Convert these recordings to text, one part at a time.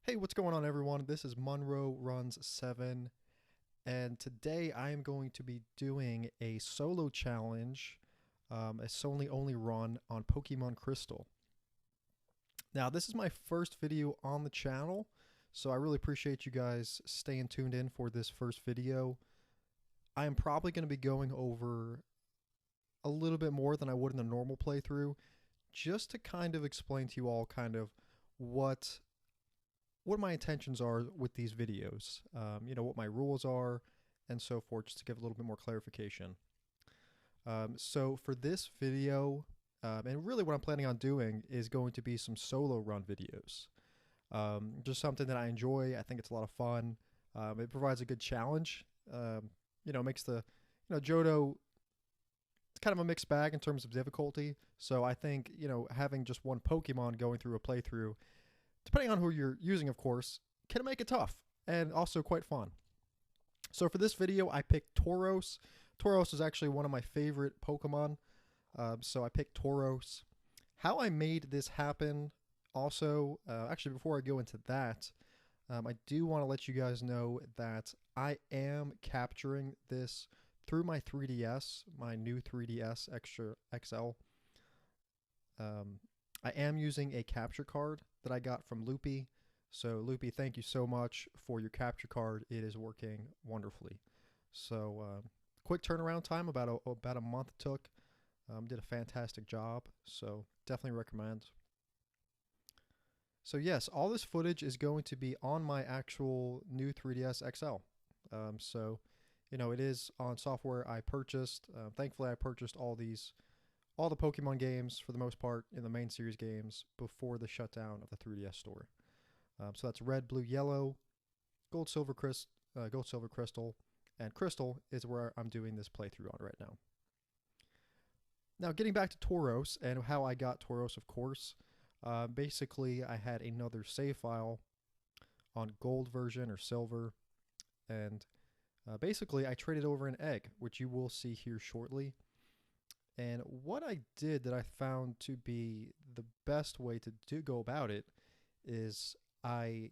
Hey, what's going on, everyone? This is Monroe Runs 7, and today I am going to be doing a solo challenge, a solo only run on Pokemon Crystal. Now, this is my first video on the channel, so I really appreciate you guys staying tuned in for this first video. I am probably going to be going over a little bit more than I would in a normal playthrough, just to kind of explain to you all kind of what my intentions are with these videos, what my rules are, and so forth, just to give a little bit more clarification. So for this video, and really what I'm planning on doing is going to be some solo run videos. Just something that I enjoy. I think it's a lot of fun. It provides a good challenge. Makes the, Johto, it's kind of a mixed bag in terms of difficulty. So I think, having just one Pokemon going through a playthrough, depending on who you're using, of course, can make it tough and also quite fun. So for this video, I picked Tauros. Tauros is actually one of my favorite Pokemon, so I picked Tauros. How I made this happen, also, actually, before I go into that, I do want to let you guys know that I am capturing this through my 3DS, my new 3DS Extra XL. I am using a capture card that I got from Loopy. So Loopy, thank you so much for your capture card. It is working wonderfully. So quick turnaround time, about a month it took. Did a fantastic job. So definitely recommend. So yes, all this footage is going to be on my actual new 3DS XL. It is on software I purchased. Thankfully, I purchased all the Pokemon games, for the most part, in the main series games before the shutdown of the 3DS store. So that's Red, Blue, Yellow, Gold, Silver, Crystal, and Crystal is where I'm doing this playthrough on right now. Now, getting back to Tauros and how I got Tauros, of course, basically I had another save file on Gold version or Silver, and basically I traded over an egg, which you will see here shortly. And what I did that I found to be the best way to go about it is I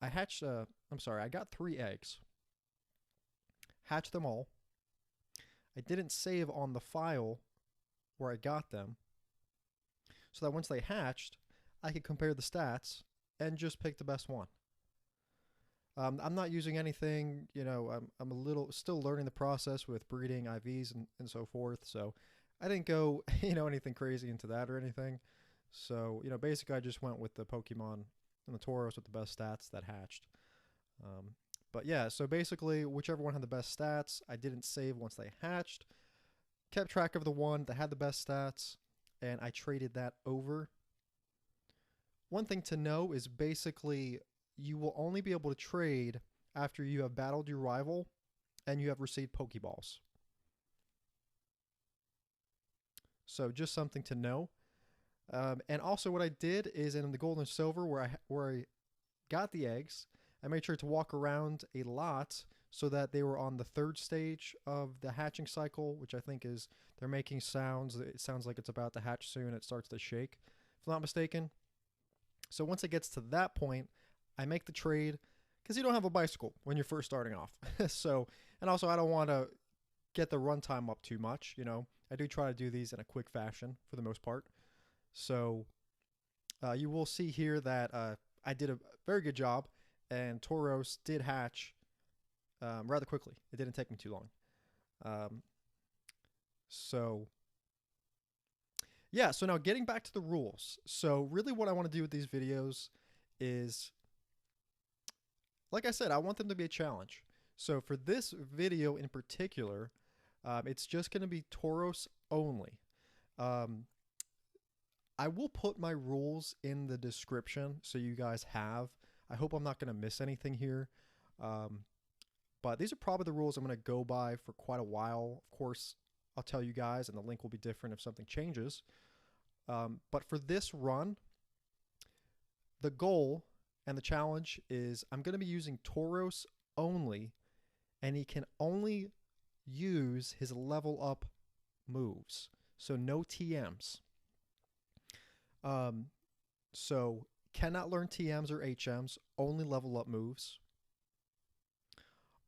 hatched, I got 3 eggs, hatched them all. I didn't save on the file where I got them, so that once they hatched, I could compare the stats and just pick the best one. I'm not using anything, I'm a little still learning the process with breeding IVs and so forth. So I didn't go, anything crazy into that or anything. So, basically I just went with the Pokemon and the Tauros with the best stats that hatched. But yeah, so basically whichever one had the best stats, I didn't save once they hatched, kept track of the one that had the best stats, and I traded that over. One thing to know is basically you will only be able to trade after you have battled your rival and you have received Pokeballs. So just something to know. And also what I did is in the Gold and Silver where I got the eggs, I made sure to walk around a lot so that they were on the 3rd stage of the hatching cycle, which I think is they're making sounds. It sounds like it's about to hatch soon. It starts to shake, if I'm not mistaken. So once it gets to that point, I make the trade because you don't have a bicycle when you're first starting off. And also I don't want to get the runtime up too much. I do try to do these in a quick fashion for the most part. So you will see here that I did a very good job, and Tauros did hatch rather quickly. It didn't take me too long. Yeah, so now getting back to the rules. So really what I want to do with these videos is, like I said, I want them to be a challenge. So for this video in particular, it's just going to be Tauros only. I will put my rules in the description so you guys have. I hope I'm not going to miss anything here. But these are probably the rules I'm going to go by for quite a while. Of course, I'll tell you guys, and the link will be different if something changes. But for this run, the goal and the challenge is I'm going to be using Tauros only, and he can only use his level up moves. So no TMs. So Cannot learn TMs or HMs, only level up moves.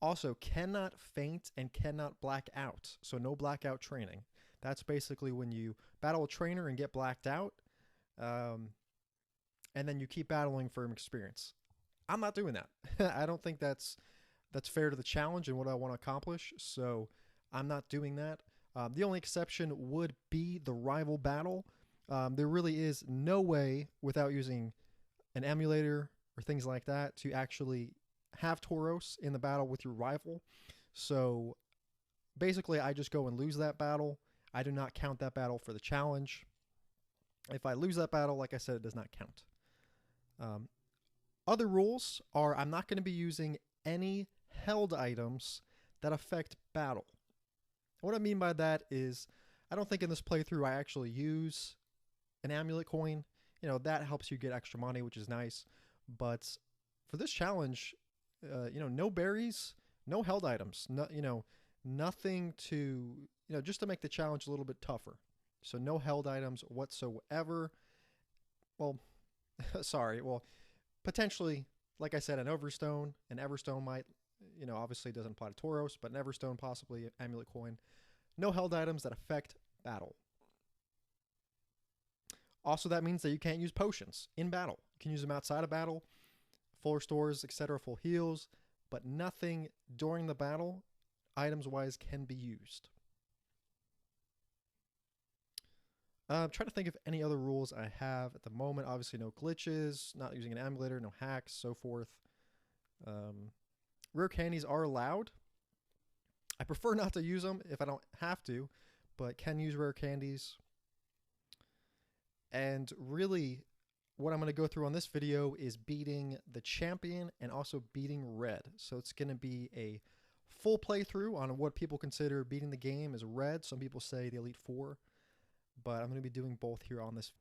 Also, cannot faint and cannot black out, so no blackout training. That's basically when you battle a trainer and get blacked out, and then you keep battling for experience. I'm not doing that. I don't think that's fair to the challenge and what I want to accomplish, so I'm not doing that. The only exception would be the rival battle. There really is no way without using an emulator or things like that to actually have Tauros in the battle with your rival. So basically, I just go and lose that battle. I do not count that battle for the challenge. If I lose that battle, like I said, it does not count. Other rules are I'm not going to be using any held items that affect battle. What I mean by that is I don't think in this playthrough I actually use an amulet coin. You know, that helps you get extra money, which is nice. But for this challenge, no berries, no held items, nothing to, just to make the challenge a little bit tougher. So no held items whatsoever. Well, sorry. Well, potentially, like I said, an Everstone might, obviously doesn't apply to Tauros, but an Everstone, possibly amulet coin. No held items that affect battle. Also, that means that you can't use potions in battle. You can use them outside of battle, full restores, etc., full heals, but nothing during the battle, items-wise, can be used. I'm trying to think of any other rules I have at the moment. Obviously, no glitches, not using an emulator, no hacks, so forth. Rare candies are allowed. I prefer not to use them if I don't have to, but can use rare candies. And really, what I'm going to go through on this video is beating the champion and also beating red. So it's going to be a full playthrough on what people consider beating the game as red. Some people say the Elite Four, but I'm going to be doing both here on this.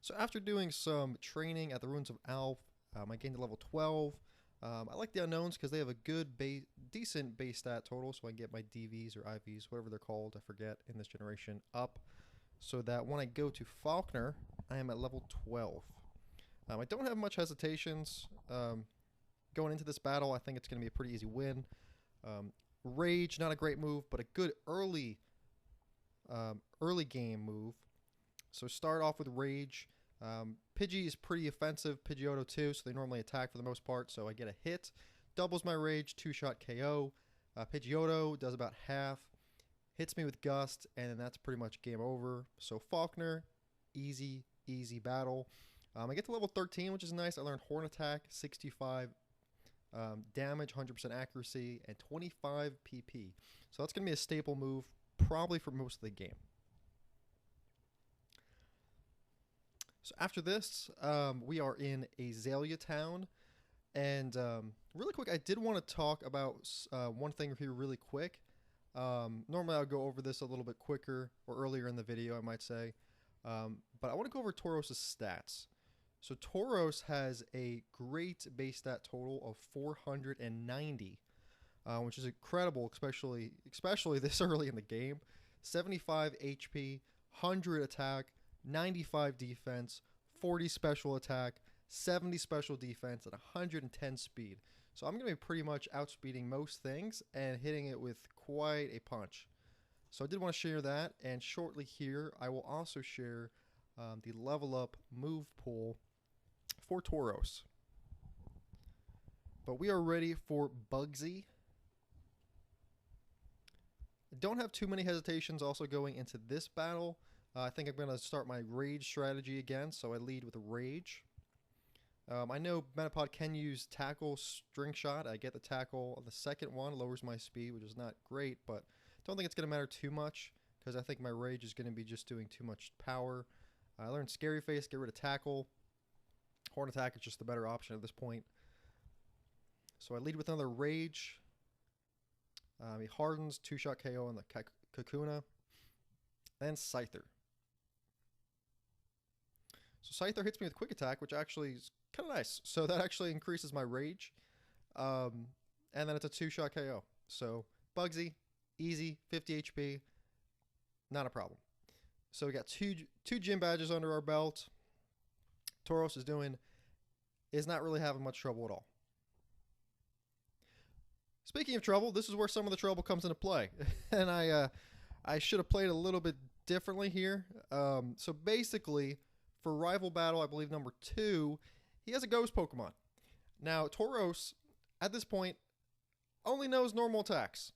So after doing some training at the Ruins of Alph, I gained to level 12. I like the unknowns because they have a good, decent base stat total, so I can get my DVs or IVs, whatever they're called, I forget, in this generation, up, so that when I go to Falkner, I am at level 12. I don't have much hesitations. Going into this battle, I think it's going to be a pretty easy win. Rage, not a great move, but a good early game move. So start off with Rage. Pidgey is pretty offensive, Pidgeotto too, so they normally attack for the most part, so I get a hit. Doubles my Rage, 2-shot KO. Pidgeotto does about half. Hits me with Gust, and then that's pretty much game over. So Falkner, easy battle. I get to level 13, which is nice. I learned Horn Attack, 65 damage, 100% accuracy, and 25 PP. So that's going to be a staple move, probably for most of the game. So after this, we are in Azalea Town, and really quick, I did want to talk about one thing here really quick. Normally I'll go over this a little bit quicker, or earlier in the video, I might say, but I want to go over Tauros' stats. So Tauros has a great base stat total of 490, which is incredible, especially this early in the game. 75 HP, 100 attack, 95 defense, 40 special attack, 70 special defense, and 110 speed. So I'm going to be pretty much outspeeding most things and hitting it with quite a punch. So I did want to share that, and shortly here I will also share the level up move pool for Tauros. But we are ready for Bugsy. I don't have too many hesitations also going into this battle. I think I'm going to start my Rage strategy again, so I lead with a Rage. I know Metapod can use Tackle, String Shot. I get the Tackle on the second one, lowers my speed, which is not great, but don't think it's going to matter too much, because I think my Rage is going to be just doing too much power. I learned Scary Face, get rid of Tackle. Horn Attack is just the better option at this point. So I lead with another Rage. He hardens, 2-shot KO on the Kakuna. Then Scyther. So Scyther hits me with Quick Attack, which actually is kind of nice. So that actually increases my Rage. And then it's a 2-shot KO. So Bugsy, Easy, 50 HP, not a problem. So we got two gym badges under our belt. Tauros is not really having much trouble at all. Speaking of trouble, this is where some of the trouble comes into play. And I should have played a little bit differently here. So basically, for Rival Battle, I believe number 2, he has a Ghost Pokemon. Now, Tauros, at this point, only knows normal attacks.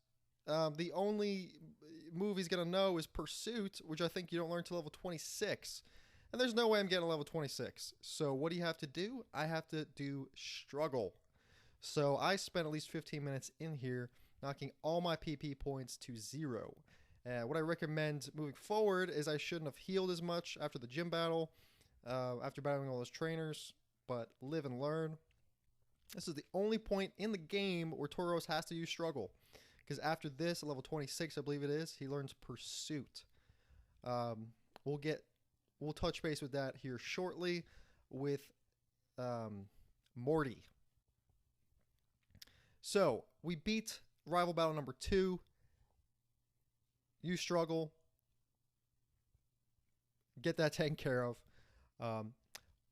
The only move he's going to know is Pursuit, which I think you don't learn until level 26. And there's no way I'm getting a level 26. So what do you have to do? I have to do Struggle. So I spent at least 15 minutes in here, knocking all my PP points to 0. What I recommend moving forward is I shouldn't have healed as much after the gym battle, after battling all those trainers, but live and learn. This is the only point in the game where Tauros has to use Struggle. Because after this, at level 26, I believe it is, he learns Pursuit. We'll touch base with that here shortly with Morty. So, we beat Rival Battle number 2. You Struggle. Get that taken care of.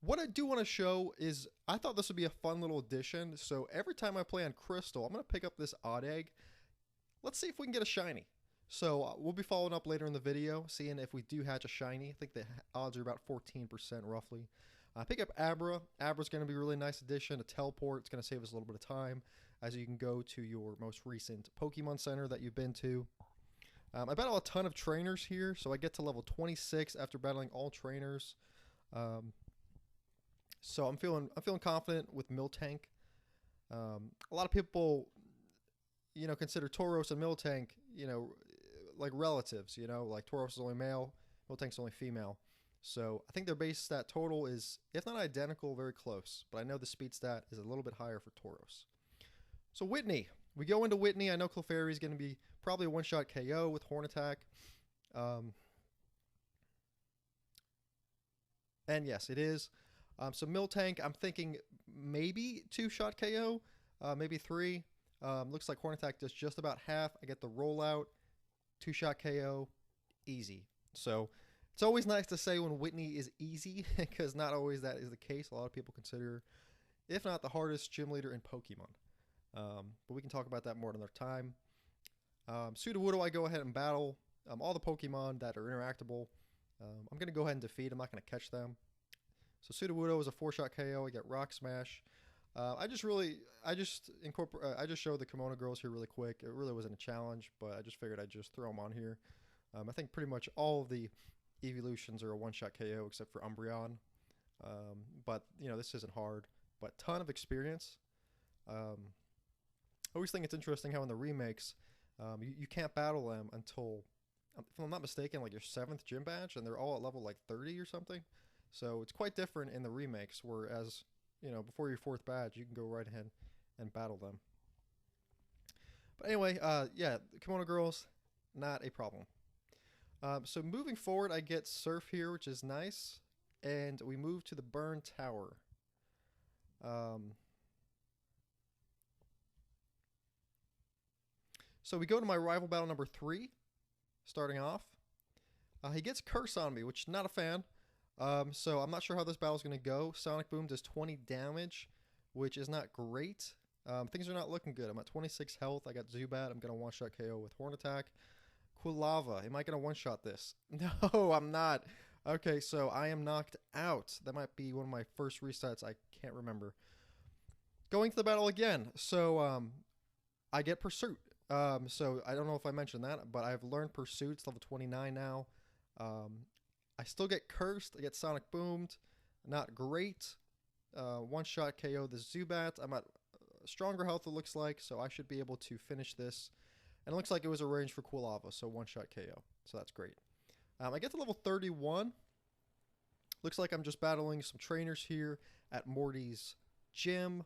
What I do want to show is, I thought this would be a fun little addition. So, every time I play on Crystal, I'm going to pick up this odd egg. Let's see if we can get a shiny. So, we'll be following up later in the video, seeing if we do hatch a shiny. I think the odds are about 14% roughly. Pick up Abra. Abra's going to be a really nice addition. A teleport. It's going to save us a little bit of time, as you can go to your most recent Pokemon Center that you've been to. I battle a ton of trainers here, so I get to level 26 after battling all trainers. So I'm feeling confident with Miltank. A lot of people, consider Tauros and Miltank, like relatives. Like Tauros is only male, Miltank's only female. So I think their base stat total is, if not identical, very close. But I know the speed stat is a little bit higher for Tauros. So Whitney. We go into Whitney. I know Clefairy is going to be probably a one-shot KO with Horn Attack. And yes, it is. So Miltank, I'm thinking maybe 2-shot KO, maybe 3. Looks like Horn Attack does just about half. I get the rollout, 2-shot KO, easy. So it's always nice to say when Whitney is easy, because not always that is the case. A lot of people consider, if not the hardest gym leader in Pokemon. But we can talk about that more another time. Sudowoodo, I go ahead and battle all the Pokemon that are interactable. I'm going to go ahead and defeat. I'm not going to catch them. So Sudowoodo is a 4-shot KO. I get Rock Smash. I just showed the Kimono Girls here really quick. It really wasn't a challenge, but I just figured I'd just throw them on here. I think pretty much all of the evolutions are a 1-shot KO except for Umbreon. But this isn't hard. But ton of experience. I always think it's interesting how in the remakes, you can't battle them until, if I'm not mistaken, like your 7th gym badge, and they're all at level like 30 or something. So it's quite different in the remakes, whereas, before your 4th badge, you can go right ahead and battle them. But anyway, yeah, Kimono Girls, not a problem. So moving forward, I get Surf here, which is nice, and we move to the Burn Tower. So we go to my Rival Battle number 3, starting off. He gets Curse on me, which not a fan. So I'm not sure how this battle is going to go. Sonic Boom does 20 damage, which is not great. Things are not looking good. I'm at 26 health. I got Zubat. I'm going to one-shot KO with Horn Attack. Quilava. Am I going to one-shot this? No, I'm not. Okay, so I am knocked out. That might be one of my first resets. I can't remember. Going to the battle again. So I get Pursuit. So I don't know if I mentioned that, but I've learned Pursuit. It's level 29 now. I still get Cursed. I get Sonic Boomed. Not great. One-shot KO the Zubat. I'm at stronger health, it looks like, so I should be able to finish this. And it looks like it was arranged for Quilava, so one-shot KO. So that's great. I get to level 31. Looks like I'm just battling some trainers here at Morty's gym.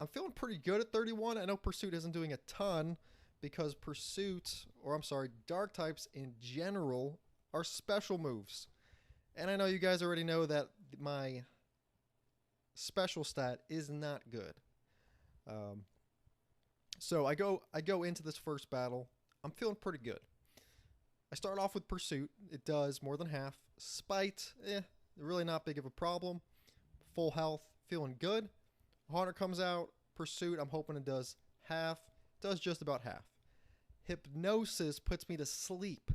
I'm feeling pretty good at 31. I know Pursuit isn't doing a ton because Dark types in general are special moves. And I know you guys already know that my special stat is not good. So I go into this first battle. I'm feeling pretty good. I start off with Pursuit. It does more than half. Spite, really not big of a problem. Full health, feeling good. Haunter comes out. Pursuit, I'm hoping it does half. Does just about half. Hypnosis puts me to sleep.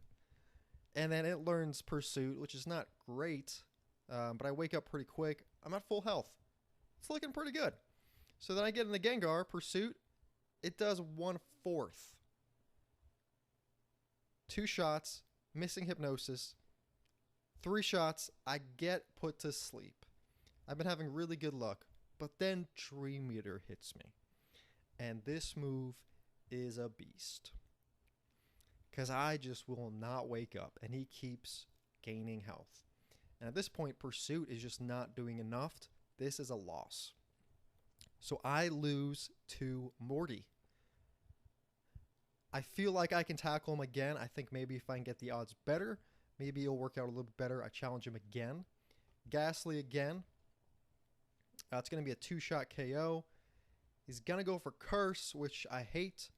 And then it learns Pursuit, which is not great. But I wake up pretty quick. I'm at full health. It's looking pretty good. So then I get in the Gengar, Pursuit. It does 1/4. 2 shots, missing Hypnosis. 3 shots, I get put to sleep. I've been having really good luck. But then Dream Eater hits me. And this move is a beast. Because I just will not wake up. And he keeps gaining health. And at this point, Pursuit is just not doing enough. This is a loss. So I lose to Morty. I feel like I can tackle him again. I think maybe if I can get the odds better, maybe it'll work out a little bit better. I challenge him again. Ghastly again. It's going to be a 2-shot KO. He's going to go for Curse, which I hate.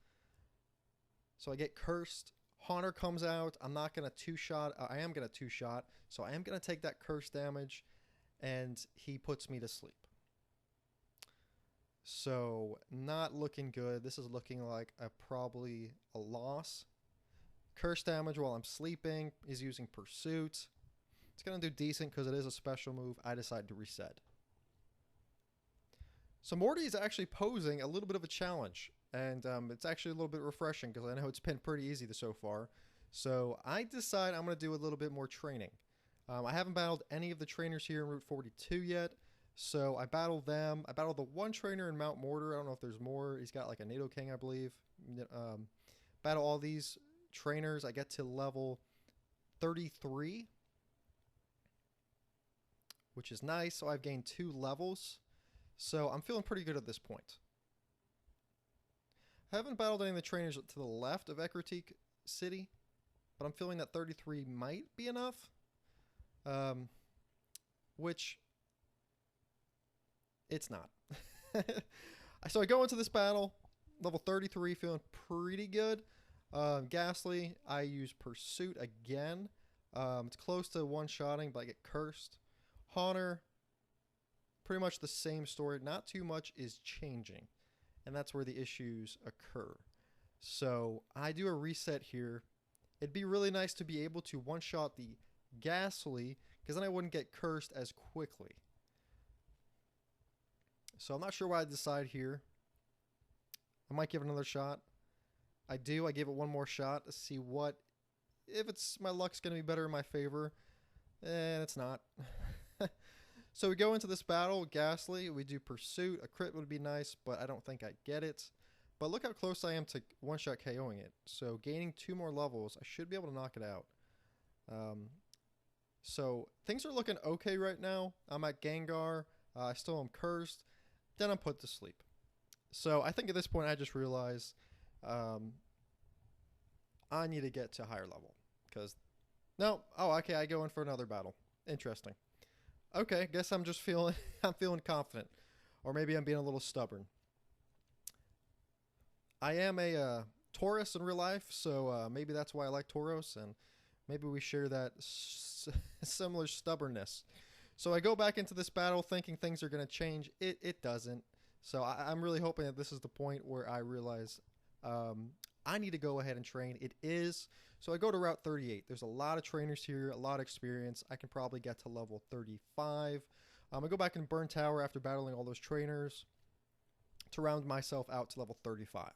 So I get Cursed. Haunter comes out. I'm not going to 2-shot. I am going to 2-shot. So I am going to take that Curse damage. And he puts me to sleep. So not looking good. This is looking like probably a loss. Curse damage while I'm sleeping. He's using Pursuit. It's going to do decent because it is a special move. I decide to reset. So Morty is actually posing a little bit of a challenge, and it's actually a little bit refreshing because I know it's been pretty easy so far. So I decide I'm going to do a little bit more training. I haven't battled any of the trainers here in Route 42 yet, so I battled them. I battled the one trainer in Mount Mortar. I don't know if there's more. He's got like a NATO King, I believe. Battle all these trainers. I get to level 33, which is nice. So I've gained 2 levels. So I'm feeling pretty good at this point. I haven't battled any of the trainers to the left of Ekritique City, but I'm feeling that 33 might be enough. Which it's not. So I go into this battle, level 33, feeling pretty good. Ghastly, I use Pursuit again. It's close to one-shotting, but I get Cursed. Haunter, pretty much the same story. Not too much is changing, and that's where the issues occur. So I do a reset here. It'd be really nice to be able to one-shot the Ghastly, because then I wouldn't get Cursed as quickly. So I'm not sure what I decide here. I might give it another shot. I do. I give it one more shot to see what, if my luck's going to be better in my favor. And it's not. So we go into this battle, Ghastly. We do Pursuit. A crit would be nice, but I don't think I get it. But look how close I am to one-shot KOing it. So gaining 2 more levels, I should be able to knock it out. So things are looking okay right now. I'm at Gengar. I still am Cursed. Then I'm put to sleep. So I think at this point I just realized I need to get to a higher level. Because, no, oh, okay, I go in for another battle. Interesting. Okay, guess I'm just feeling, I'm feeling confident. Or maybe I'm being a little stubborn. I am a Tauros in real life, so maybe that's why I like Tauros, and maybe we share that similar stubbornness. So I go back into this battle thinking things are going to change. It doesn't. So I'm really hoping that this is the point where I realize I need to go ahead and train. It is. So I go to Route 38. There's a lot of trainers here, a lot of experience. I can probably get to level 35. I go back in Burn Tower after battling all those trainers to round myself out to level 35.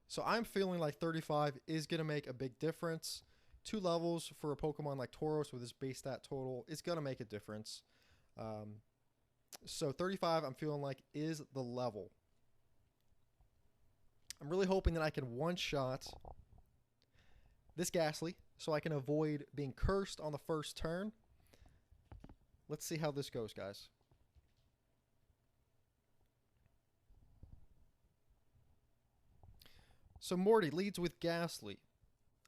So I'm feeling like 35 is going to make a big difference. 2 levels for a Pokemon like Tauros with his base stat total is going to make a difference. So 35 I'm feeling like is the level. I'm really hoping that I can one-shot this Ghastly so I can avoid being Cursed on the first turn. Let's see how this goes, guys. So Morty leads with Ghastly.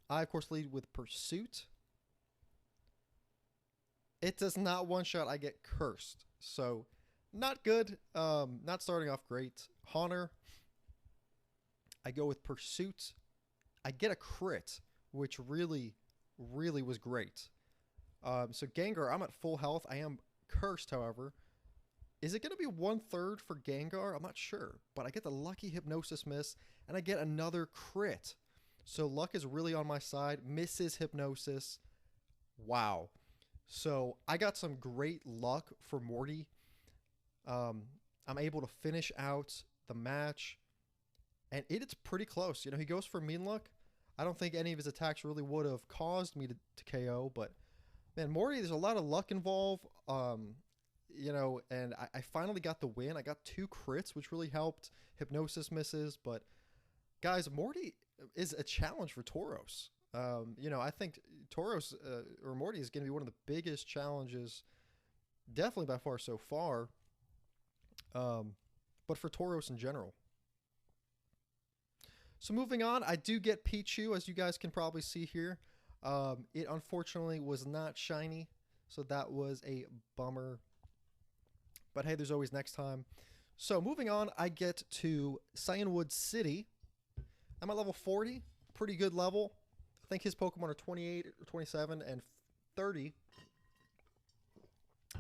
I, of course, lead with Pursuit. It does not one-shot. I get Cursed. So, not good. Not starting off great. Haunter. I go with Pursuit. I get a crit, which really, really was great. So Gengar, I'm at full health. I am cursed, however. Is it going to be 1/3 for Gengar? I'm not sure. But I get the lucky Hypnosis miss, and I get another crit. So luck is really on my side. Misses Hypnosis. Wow. So I got some great luck for Morty. I'm able to finish out the match. And it's pretty close. You know, he goes for Mean Luck. I don't think any of his attacks really would have caused me to KO. But, man, Morty, there's a lot of luck involved. You know, and I finally got the win. I got 2 crits, which really helped. Hypnosis misses. But, guys, Morty is a challenge for Tauros. You know, I think Tauros or Morty is going to be one of the biggest challenges, definitely by far so far. But for Tauros in general. So moving on, I do get Pichu, as you guys can probably see here. It unfortunately was not shiny, so that was a bummer. But hey, there's always next time. So moving on, I get to Cyanwood City. I'm at level 40, pretty good level. I think his Pokemon are 28, or 27, and 30.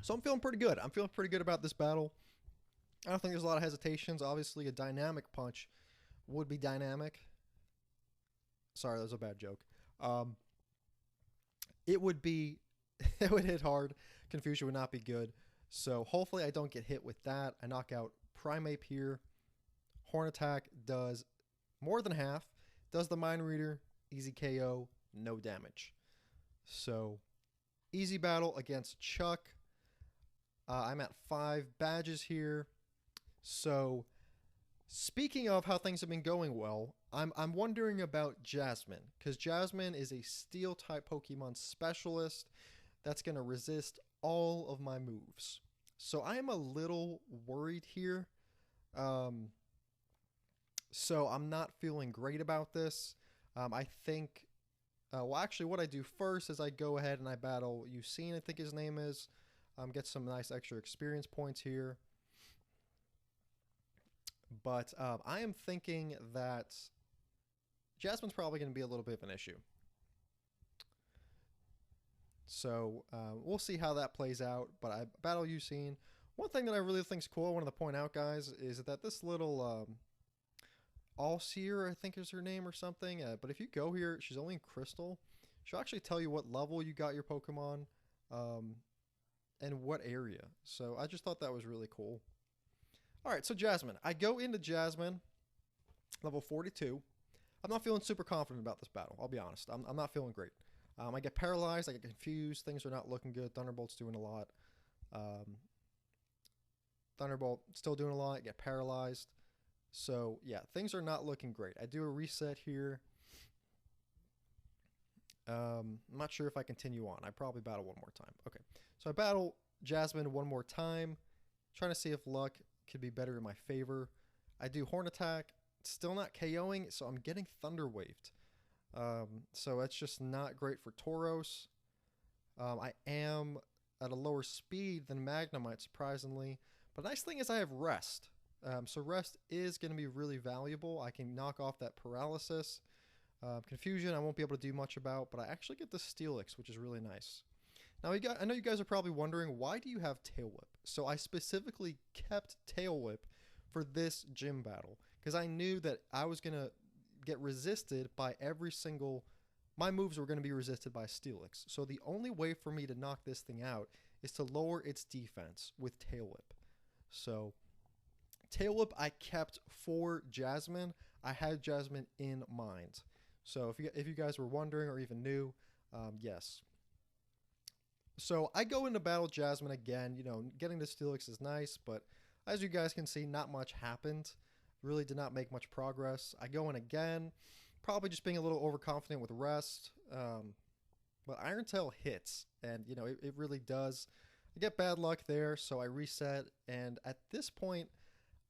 So I'm feeling pretty good. I'm feeling pretty good about this battle. I don't think there's a lot of hesitations. Obviously, a dynamic punch would be dynamic. Sorry, that was a bad joke. It would be, it would hit hard. Confusion would not be good. So hopefully I don't get hit with that. I knock out Primeape here. Horn Attack does more than half. Does the Mind Reader. Easy KO. No damage. So easy battle against Chuck. I'm at 5 badges here. So speaking of how things have been going well, I'm wondering about Jasmine, because Jasmine is a Steel type Pokemon specialist that's going to resist all of my moves. So I am a little worried here. So I'm not feeling great about this. I think, well, actually what I do first is I go ahead and I battle Usain, I think his name is. Get some nice extra experience points here. But I am thinking that Jasmine's probably going to be a little bit of an issue. So we'll see how that plays out. But I battle Usain. One thing that I really think is cool, I wanted to point out, guys, is that this little Allseer, I think is her name or something. But if you go here, she's only in Crystal. She'll actually tell you what level you got your Pokemon and what area. So I just thought that was really cool. All right, so Jasmine. I go into Jasmine, level 42. I'm not feeling super confident about this battle. I'll be honest. I'm not feeling great. I get paralyzed. I get confused. Things are not looking good. Thunderbolt's doing a lot. Thunderbolt still doing a lot. I get paralyzed. So, yeah, things are not looking great. I do a reset here. I'm not sure if I continue on. I probably battle one more time. Okay, so I battle Jasmine one more time, trying to see if luck could be better in my favor. I do Horn Attack, still not KOing, so I'm getting Thunder Waved. So that's just not great for Tauros. I am at a lower speed than Magnemite, surprisingly. But the nice thing is I have Rest. So Rest is going to be really valuable. I can knock off that Paralysis. Confusion I won't be able to do much about, but I actually get the Steelix, which is really nice. Now, I know you guys are probably wondering, why do you have Tail Whip? So I specifically kept Tail Whip for this gym battle, because I knew that I was going to get resisted by every single... My moves were going to be resisted by Steelix. So the only way for me to knock this thing out is to lower its defense with Tail Whip. So Tail Whip I kept for Jasmine. I had Jasmine in mind. So if you guys were wondering or even knew, yes. So I go into battle Jasmine again. You know, getting the Steelix is nice, but as you guys can see, not much happened. Really did not make much progress. I go in again, probably just being a little overconfident with Rest. But Iron Tail hits, and you know it really does. I get bad luck there, so I reset, and at this point,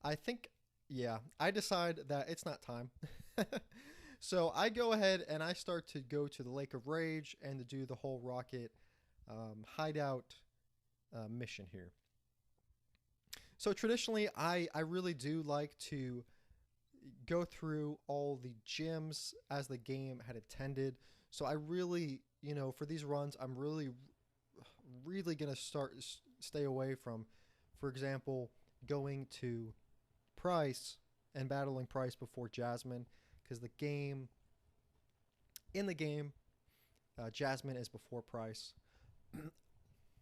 I think, yeah, I decide that it's not time. So I go ahead and I start to go to the Lake of Rage and to do the whole Rocket hideout mission here. So traditionally, I really do like to go through all the gyms as the game had intended. So I really, for these runs, I'm really gonna stay away from, for example, going to Price and battling Price before Jasmine, because in the game, Jasmine is before Price.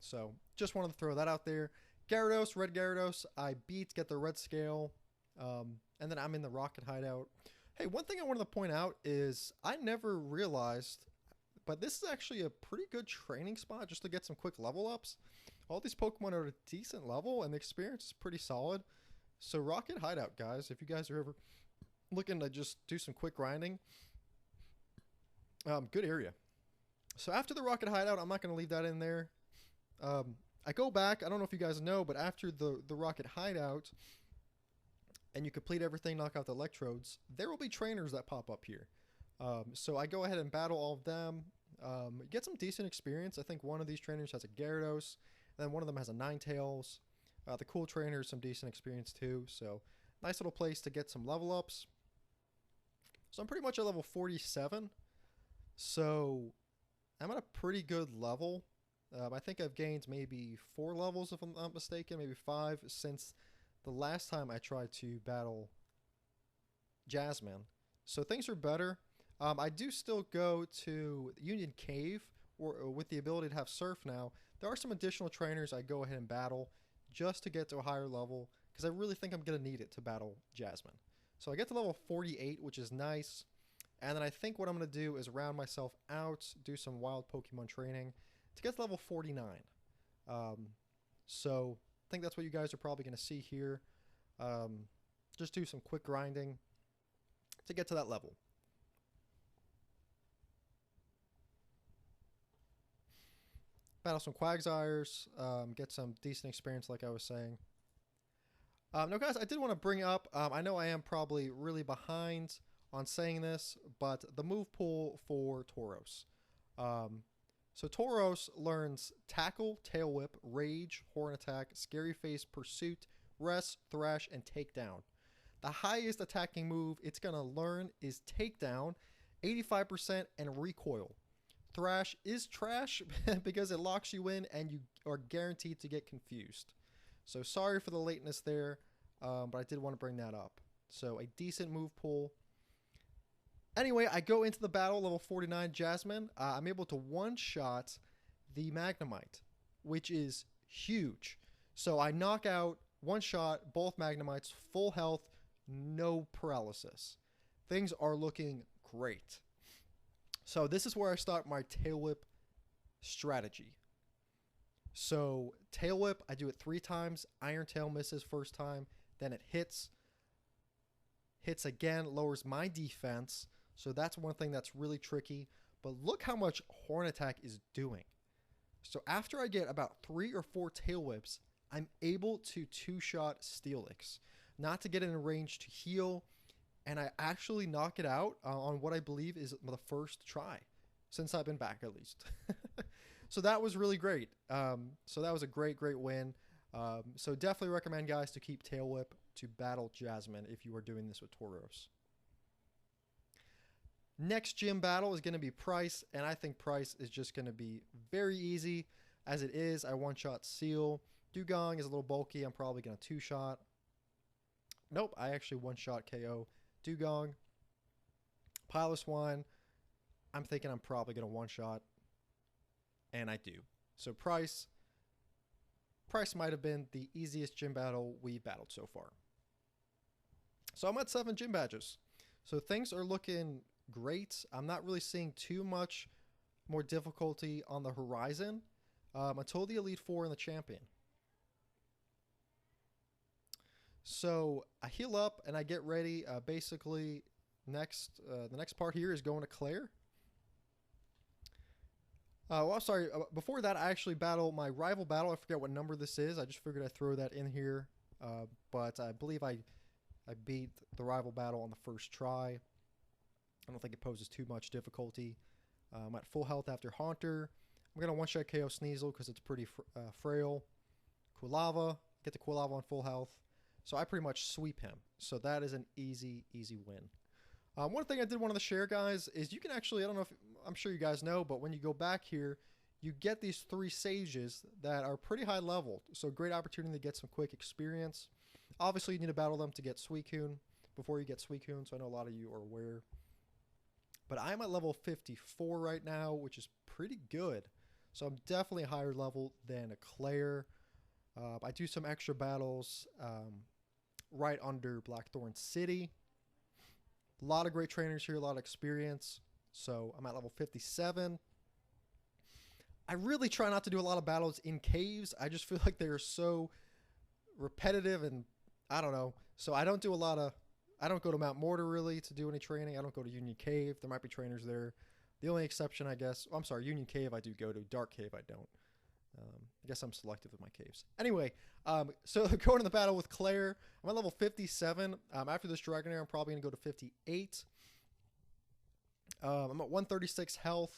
So just wanted to throw that out there. Gyarados, red Gyarados, I beat, get the red scale, and then I'm in the Rocket Hideout. Hey, one thing I wanted to point out is I never realized, but this is actually a pretty good training spot just to get some quick level ups. All these Pokemon are at a decent level, and the experience is pretty solid. So Rocket Hideout, guys, if you guys are ever looking to just do some quick grinding, good area. So after the Rocket Hideout, I'm not going to leave that in there. I go back, I don't know if you guys know, but after the Rocket Hideout, and you complete everything, knock out the electrodes, there will be trainers that pop up here. So I go ahead and battle all of them, get some decent experience. I think one of these trainers has a Gyarados, and then one of them has a Ninetales. The cool trainer is some decent experience too, so nice little place to get some level ups. So I'm pretty much at level 47, so I'm at a pretty good level. I think I've gained maybe 4 levels, if I'm not mistaken, maybe 5, since the last time I tried to battle Jasmine. So things are better. I do still go to Union Cave with the ability to have Surf now. There are some additional trainers I go ahead and battle just to get to a higher level, because I really think I'm going to need it to battle Jasmine. So I get to level 48, which is nice. And then I think what I'm going to do is round myself out, do some wild Pokemon training to get to level 49. So I think that's what you guys are probably going to see here. Just do some quick grinding to get to that level. Battle some Quagsires, get some decent experience like I was saying. Now guys, I did want to bring up, I know I am probably really behind on saying this, but the move pool for Tauros. So Tauros learns Tackle, Tail Whip, Rage, Horn Attack, Scary Face, Pursuit, Rest, Thrash, and Takedown. The highest attacking move it's going to learn is Takedown, 85%, and Recoil. Thrash is trash because it locks you in and you are guaranteed to get confused. So sorry for the lateness there, but I did want to bring that up. So a decent move pool. Anyway, I go into the battle, level 49 Jasmine. I'm able to one-shot the Magnemite, which is huge. So I knock out, one-shot, both Magnemites, full health, no paralysis. Things are looking great. So this is where I start my Tail Whip strategy. So Tail Whip, I do it 3 times. Iron Tail misses first time. Then it hits. Hits again, lowers my defense. So that's one thing that's really tricky. But look how much Horn Attack is doing. So after I get about 3 or 4 Tail Whips, I'm able to 2-shot Steelix. Not to get in range to heal. And I actually knock it out on what I believe is the first try. Since I've been back, at least. So that was really great. So that was a great win. So definitely recommend, guys, to keep Tail Whip to battle Jasmine if you are doing this with Tauros. Next gym battle is going to be Price, and I think Price is just going to be very easy. As it is, I one-shot Seal. Dugong is a little bulky. I'm probably going to 2-shot. Nope, I actually one-shot KO Dugong. Piloswine, I'm thinking I'm probably going to one-shot, and I do. So Price might have been the easiest gym battle we battled so far. So I'm at 7 gym badges. So things are looking great. I'm not really seeing too much more difficulty on the horizon until the Elite Four and the Champion. So I heal up and I get ready. Basically, the next part here is going to Claire. Well, sorry. Before that, I actually battle my rival battle. I forget what number this is. I just figured I'd throw that in here. But I believe I beat the rival battle on the first try. I don't think it poses too much difficulty. I'm at full health after Haunter. I'm going to one-shot KO Sneasel because it's pretty frail. Quilava. Get the Quilava on full health. So I pretty much sweep him. So that is an easy, easy win. One thing I did want to share, guys, is you can actually, I don't know if, I'm sure you guys know, but when you go back here, you get these 3 sages that are pretty high leveled. So great opportunity to get some quick experience. Obviously, you need to battle them to get Suicune before you get Suicune, so I know a lot of you are aware. But I'm at level 54 right now, which is pretty good. So I'm definitely a higher level than a Claire. I do some extra battles right under Blackthorn City. A lot of great trainers here, a lot of experience. So I'm at level 57. I really try not to do a lot of battles in caves. I just feel like they're so repetitive and I don't know. So I don't do a lot of, I don't go to Mount Mortar really to do any training. I don't go to Union Cave. There might be trainers there. The only exception, I guess, I'm sorry, Union Cave I do go to. Dark Cave I don't. I guess I'm selective with my caves. Anyway, so going in the battle with Claire, I'm at level 57. After this Dragonair, I'm probably going to go to 58. I'm at 136 health.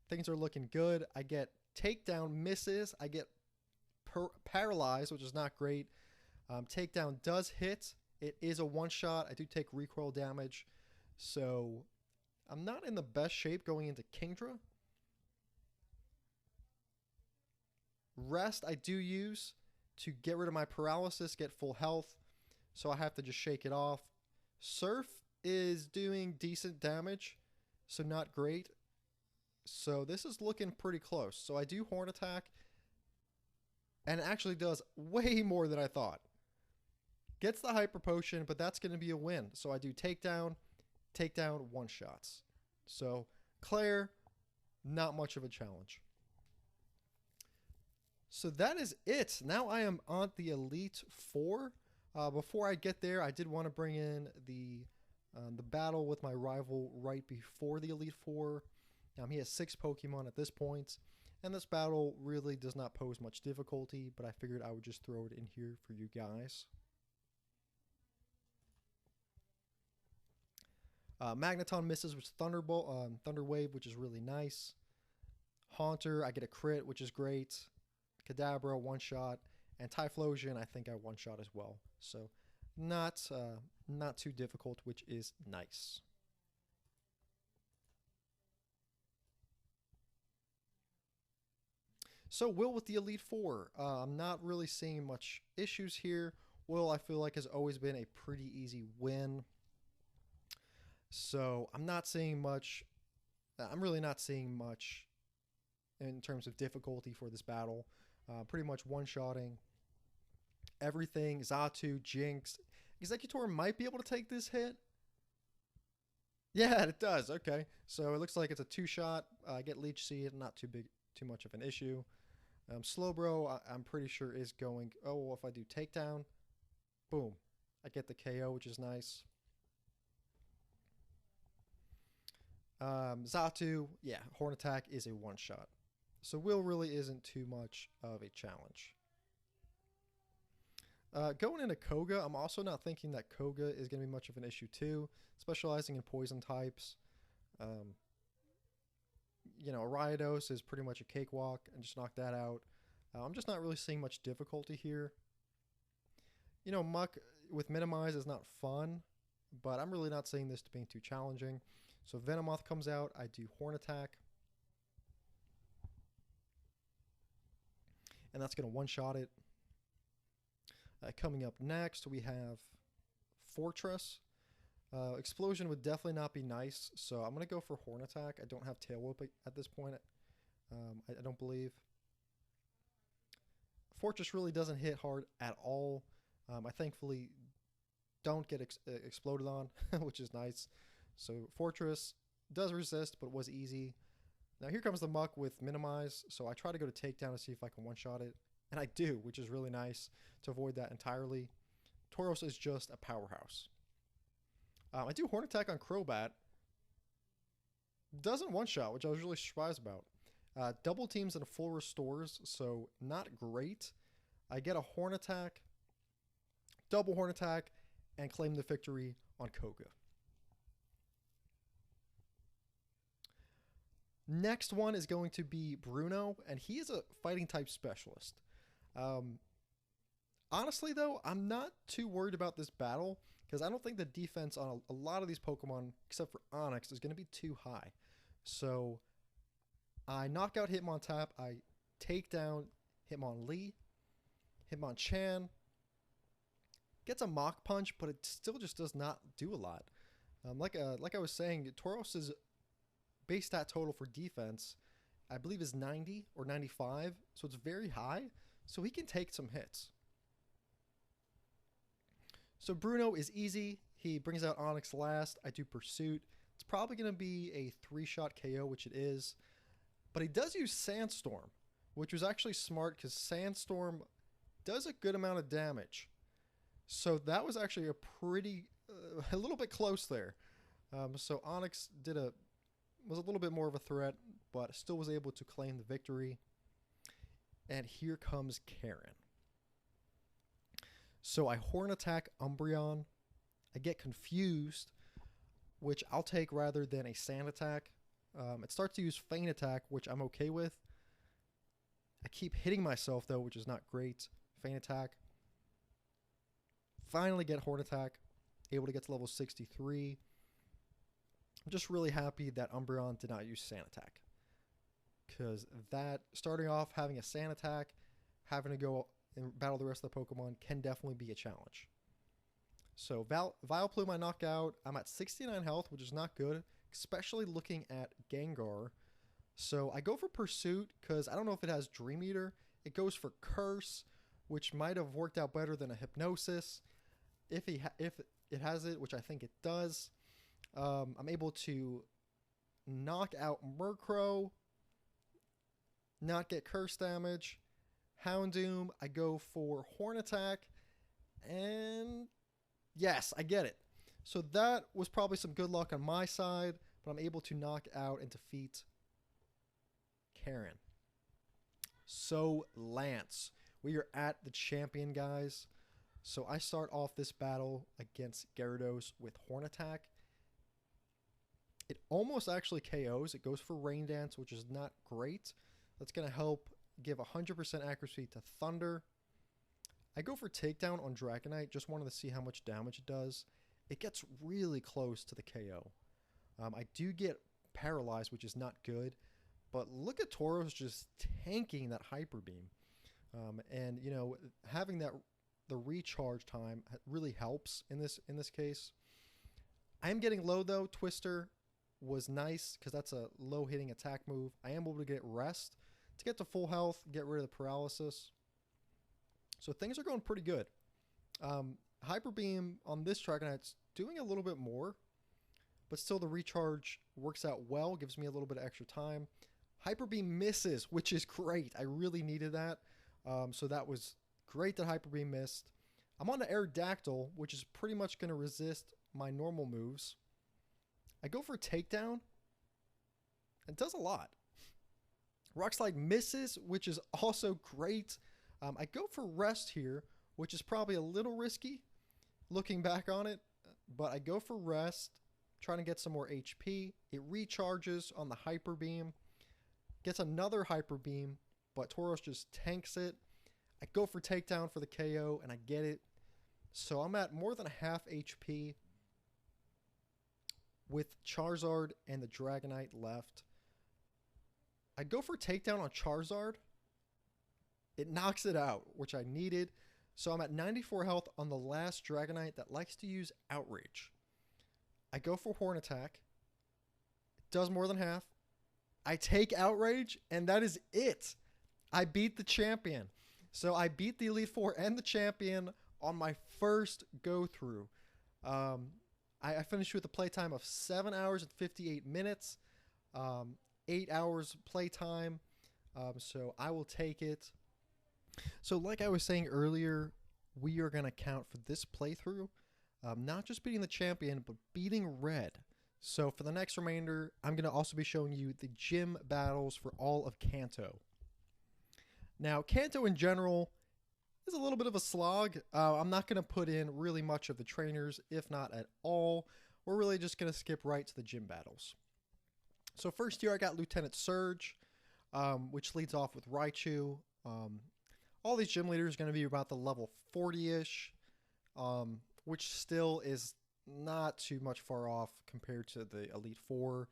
Things are looking good. I get takedown misses. I get paralyzed, which is not great. Takedown does hit. It is a one-shot. I do take recoil damage. So I'm not in the best shape going into Kingdra. Rest I do use to get rid of my paralysis, get full health. So I have to just shake it off. Surf is doing decent damage, so not great. So this is looking pretty close. So I do Horn Attack, and it actually does way more than I thought. Gets the Hyper Potion, but that's going to be a win. So I do Takedown, one-shots. So Claire, not much of a challenge. So that is it. Now I am on the Elite Four. Before I get there, I did want to bring in the battle with my rival right before the Elite Four. He has 6 Pokemon at this point, and this battle really does not pose much difficulty, but I figured I would just throw it in here for you guys. Magneton misses with Thunderbolt, Thunder Wave, which is really nice. Haunter, I get a crit, which is great. Kadabra, one-shot, and Typhlosion, I think I one-shot as well. So not too difficult, which is nice. So Will with the Elite Four, I'm not really seeing much issues here. Will, I feel like, has always been a pretty easy win. So I'm not seeing much. I'm really not seeing much in terms of difficulty for this battle. Pretty much one-shotting everything. Xatu, Jinx. Executor might be able to take this hit. Yeah, it does. Okay. So it looks like it's a 2-shot. I get Leech Seed. Not too much of an issue. Slowbro, I'm pretty sure is going... Oh, well, if I do Takedown, boom. I get the KO, which is nice. Xatu, yeah, Horn Attack is a one-shot. So Will really isn't too much of a challenge. Going into Koga, I'm also not thinking that Koga is going to be much of an issue too. Specializing in poison types. You know, Ariados is pretty much a cakewalk, and just knock that out. I'm just not really seeing much difficulty here. You know, Muck with Minimize is not fun, but I'm really not seeing this to being too challenging. So Venomoth comes out, I do Horn Attack. And that's going to one-shot it. Coming up next, we have Fortress. Explosion would definitely not be nice, so I'm going to go for Horn Attack. I don't have Tail Whip at this point, I don't believe. Fortress really doesn't hit hard at all. I thankfully don't get exploded on, which is nice. So Fortress does resist, but was easy. Now here comes the Muck with Minimize, so I try to go to Takedown to see if I can one-shot it. And I do, which is really nice to avoid that entirely. Tauros is just a powerhouse. I do Horn Attack on Crobat. Doesn't one-shot, which I was really surprised about. Double teams and full restores, so not great. I get a Horn Attack, double Horn Attack, and claim the victory on Koga. Next one is going to be Bruno, and he is a fighting type specialist. Honestly, though, I'm not too worried about this battle because I don't think the defense on a lot of these Pokemon, except for Onix, is going to be too high. So I knock out Hitmontap, I take down Hitmonlee, Hitmonchan, gets a Mach Punch, but it still just does not do a lot. Like I was saying, Tauros' base stat total for defense, I believe, is 90 or 95, so it's very high, so he can take some hits. So Bruno is easy. He brings out Onix last. I do Pursuit. It's probably going to be a 3-shot KO, which it is. But he does use Sandstorm, which was actually smart because Sandstorm does a good amount of damage. So that was actually a little bit close there. So Onix was a little bit more of a threat, but still was able to claim the victory. And here comes Karen. So I Horn Attack Umbreon. I get confused, which I'll take rather than a Sand Attack. It starts to use Feint Attack, which I'm okay with. I keep hitting myself, though, which is not great. Feint Attack. Finally get Horn Attack. Able to get to level 63. I'm just really happy that Umbreon did not use Sand Attack. Because that, starting off having a Sand Attack, having to go and battle the rest of the Pokemon can definitely be a challenge. So Vileplume I knock out. I'm at 69 health, which is not good, especially looking at Gengar. So I go for Pursuit because I don't know if it has Dream Eater. It goes for Curse, which might have worked out better than a Hypnosis. If it has it, which I think it does, I'm able to knock out Murkrow, not get Curse damage. Houndoom, I go for Horn Attack, and yes, I get it. So that was probably some good luck on my side, but I'm able to knock out and defeat Karen. So Lance, we are at the champion, guys. So I start off this battle against Gyarados with Horn Attack. It almost actually KOs. It goes for Rain Dance, which is not great. That's going to help give 100% accuracy to Thunder. I go for Takedown on Dragonite. Just wanted to see how much damage it does. It gets really close to the KO. I do get paralyzed, which is not good. But look at Tauros just tanking that Hyper Beam. And, you know, having the recharge time really helps in this case. I am getting low, though. Twister was nice because that's a low-hitting attack move. I am able to get Rest to get to full health, get rid of the paralysis. So things are going pretty good. Hyper Beam on this Dragonite's doing a little bit more, but still the recharge works out well, gives me a little bit of extra time. Hyper Beam misses, which is great. I really needed that. So that was great that Hyper Beam missed. I'm on the Aerodactyl, which is pretty much going to resist my normal moves. I go for Takedown. It does a lot. Rock Slide misses, which is also great. I go for Rest here, which is probably a little risky looking back on it, but I go for Rest, trying to get some more HP. It recharges on the Hyper Beam, gets another Hyper Beam, but Tauros just tanks it. I go for Takedown for the KO, and I get it. So I'm at more than a half HP with Charizard and the Dragonite left. I go for Takedown on Charizard. It knocks it out, which I needed. So I'm at 94 health on the last Dragonite that likes to use Outrage. I go for Horn Attack. It does more than half. I take Outrage, and that is it. I beat the champion. So I beat the Elite Four and the champion on my first go-through. I finished with a playtime of 7 hours and 58 minutes. 8 hours playtime. So I will take it. So like I was saying earlier, we are going to count for this playthrough, not just beating the champion, but beating Red. So for the next remainder, I'm going to also be showing you the gym battles for all of Kanto. Now, Kanto in general is a little bit of a slog. I'm not going to put in really much of the trainers, if not at all. We're really just going to skip right to the gym battles. So first here I got Lieutenant Surge, which leads off with Raichu. All these gym leaders are going to be about the level 40-ish, which still is not too much far off compared to the Elite Four.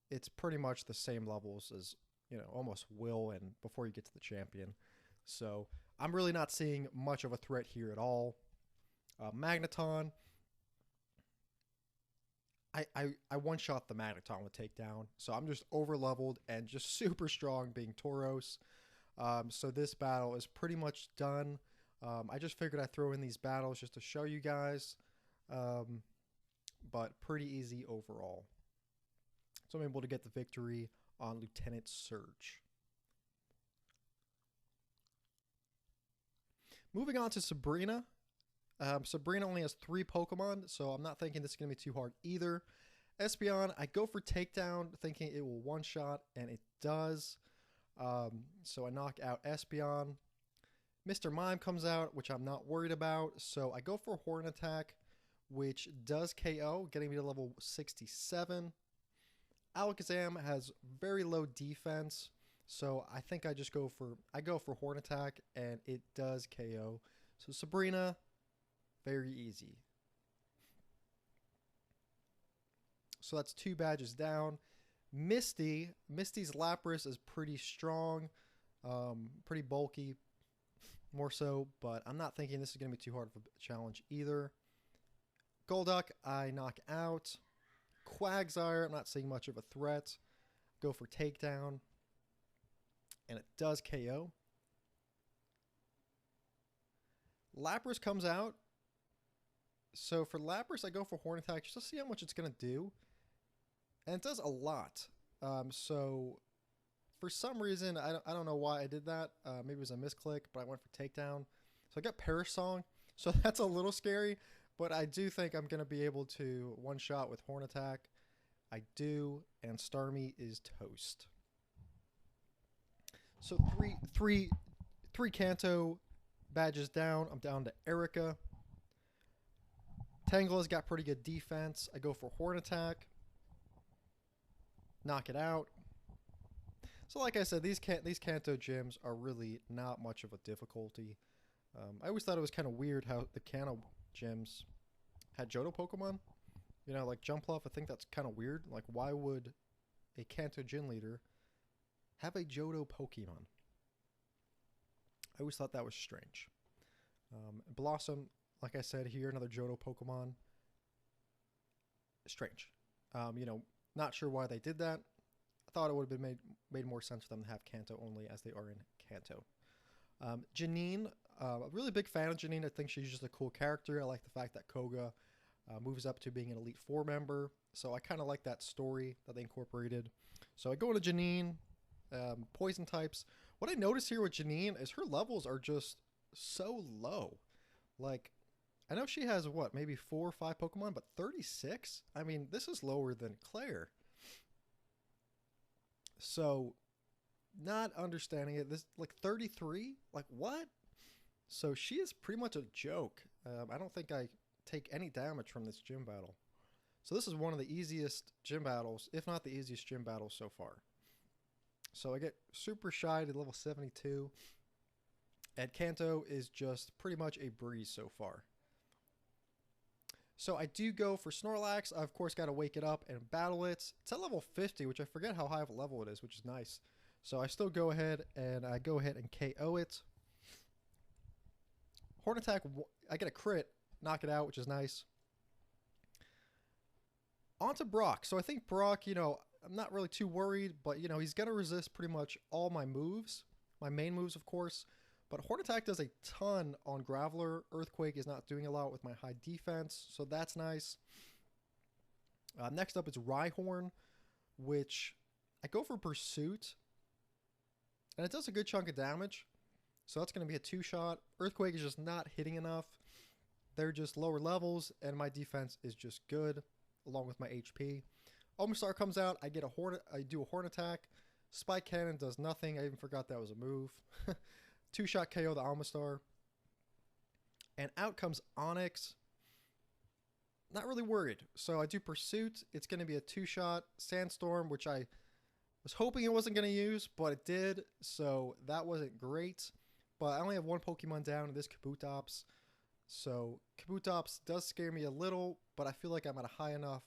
It's pretty much the same levels as, almost Will and before you get to the champion. So I'm really not seeing much of a threat here at all. Magneton. I one-shot the Magneton with takedown, so I'm just over-leveled and just super strong being Tauros. So this battle is pretty much done. I just figured I'd throw in these battles just to show you guys, but pretty easy overall. So I'm able to get the victory on Lieutenant Surge. Moving on to Sabrina. Sabrina only has 3 Pokemon, so I'm not thinking this is going to be too hard either. Espeon, I go for takedown, thinking it will one-shot, and it does. So I knock out Espeon. Mr. Mime comes out, which I'm not worried about, so I go for Horn Attack, which does KO, getting me to level 67. Alakazam has very low defense, so I think I go for Horn Attack, and it does KO. So Sabrina, very easy. So that's 2 badges down. Misty's Lapras is pretty strong, pretty bulky, more so, but I'm not thinking this is going to be too hard of a challenge either. Golduck, I knock out. Quagsire, I'm not seeing much of a threat. Go for takedown, and it does KO. Lapras comes out. So for Lapras, I go for Horn Attack just to see how much it's going to do. And it does a lot. So for some reason, I don't know why I did that. Maybe it was a misclick, but I went for takedown. So I got Perish Song. So that's a little scary, but I do think I'm going to be able to one-shot with Horn Attack. I do, and Starmie is toast. So three Kanto badges down. I'm down to Erica. Tangela's got pretty good defense. I go for Horn Attack. Knock it out. So like I said, these Kanto gyms are really not much of a difficulty. I always thought it was kind of weird how the Kanto gyms had Johto Pokemon. Like Jumpluff, I think that's kind of weird. Like, why would a Kanto gym leader have a Johto Pokemon? I always thought that was strange. Blossom, like I said here, another Johto Pokemon. Strange. Not sure why they did that. I thought it would have been made more sense for them to have Kanto only, as they are in Kanto. Janine, a really big fan of Janine. I think she's just a cool character. I like the fact that Koga moves up to being an Elite Four member. So I kind of like that story that they incorporated. So I go to Janine, poison types. What I notice here with Janine is her levels are just so low. Like, I know she has, what, maybe 4 or 5 Pokemon, but 36? I mean, this is lower than Claire. So, not understanding it. This, like, 33? Like, what? So, she is pretty much a joke. I don't think I take any damage from this gym battle. So, this is one of the easiest gym battles, if not the easiest gym battle so far. So, I get super shy to level 72. And Kanto is just pretty much a breeze so far. So I do go for Snorlax. I, of course, got to wake it up and battle it. It's at level 50, which I forget how high of a level it is, which is nice. So I still go ahead and KO it. Horn Attack, I get a crit, knock it out, which is nice. On to Brock. So I think Brock, I'm not really too worried, but, he's going to resist pretty much all my moves. My main moves, of course. But Horn Attack does a ton on Graveler. Earthquake is not doing a lot with my high defense, so that's nice. Next up is Rhyhorn, which I go for Pursuit. And it does a good chunk of damage. So that's going to be a 2-shot. Earthquake is just not hitting enough. They're just lower levels, and my defense is just good, along with my HP. Omastar comes out. I do a Horn Attack. Spike Cannon does nothing. I even forgot that was a move. 2-shot KO the Omastar. And out comes Onyx. Not really worried. So I do Pursuit. It's going to be a 2-shot. Sandstorm, which I Was hoping it wasn't going to use, but it did, so that wasn't great. But I only have one Pokemon down, this Kabutops. So Kabutops does scare me a little, but I feel like I'm at a high enough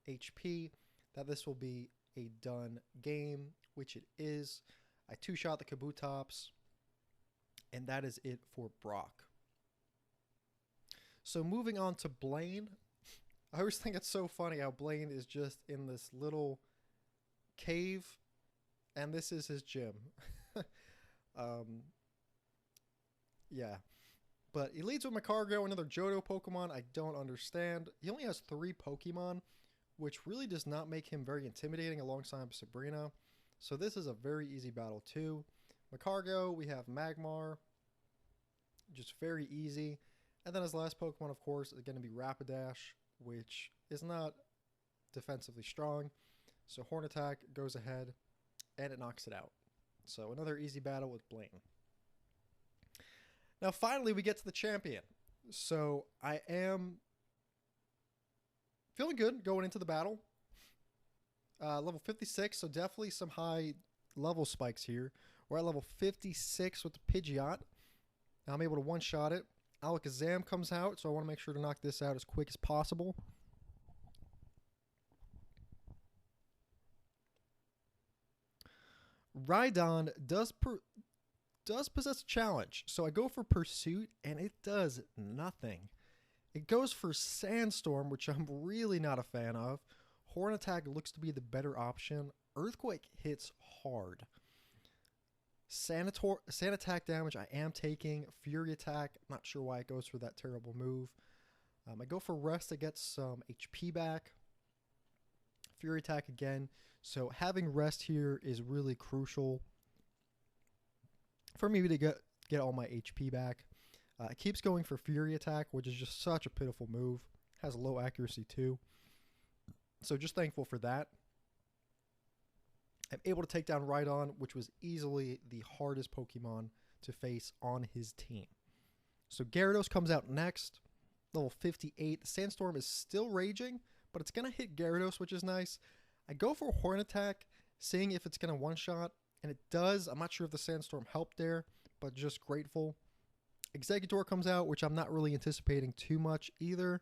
HP that this will be a done game, which it is. I two-shot the Kabutops, and that is it for Brock. So moving on to Blaine. I always think it's so funny how Blaine is just in this little cave, and this is his gym. Yeah. But he leads with Macargo, another Johto Pokemon I don't understand. He only has 3 Pokemon, which really does not make him very intimidating alongside Sabrina. So this is a very easy battle too. Macargo, we have Magmar. Just very easy. And then his last Pokemon, of course, is going to be Rapidash, which is not defensively strong. So Horn Attack goes ahead, and it knocks it out. So another easy battle with Blaine. Now finally we get to the champion. So I am feeling good going into the battle. Level 56, so definitely some high level spikes here. We're at level 56 with the Pidgeot. I'm able to one-shot it. Alakazam comes out, so I want to make sure to knock this out as quick as possible. Rhydon does possess a challenge, so I go for Pursuit, and it does nothing. It goes for Sandstorm, which I'm really not a fan of. Horn Attack looks to be the better option. Earthquake hits hard. Sand Attack damage I am taking. Fury Attack, not sure why it goes for that terrible move. I go for Rest to get some HP back. Fury Attack again. So having Rest here is really crucial for me to get all my HP back. It keeps going for Fury Attack, which is just such a pitiful move. Has low accuracy too. So just thankful for that. I'm able to take down Rhydon, which was easily the hardest Pokemon to face on his team. So Gyarados comes out next. Level 58. The Sandstorm is still raging, but it's going to hit Gyarados, which is nice. I go for Horn Attack, seeing if it's going to one-shot, and it does. I'm not sure if the Sandstorm helped there, but just grateful. Exeggutor comes out, which I'm not really anticipating too much either.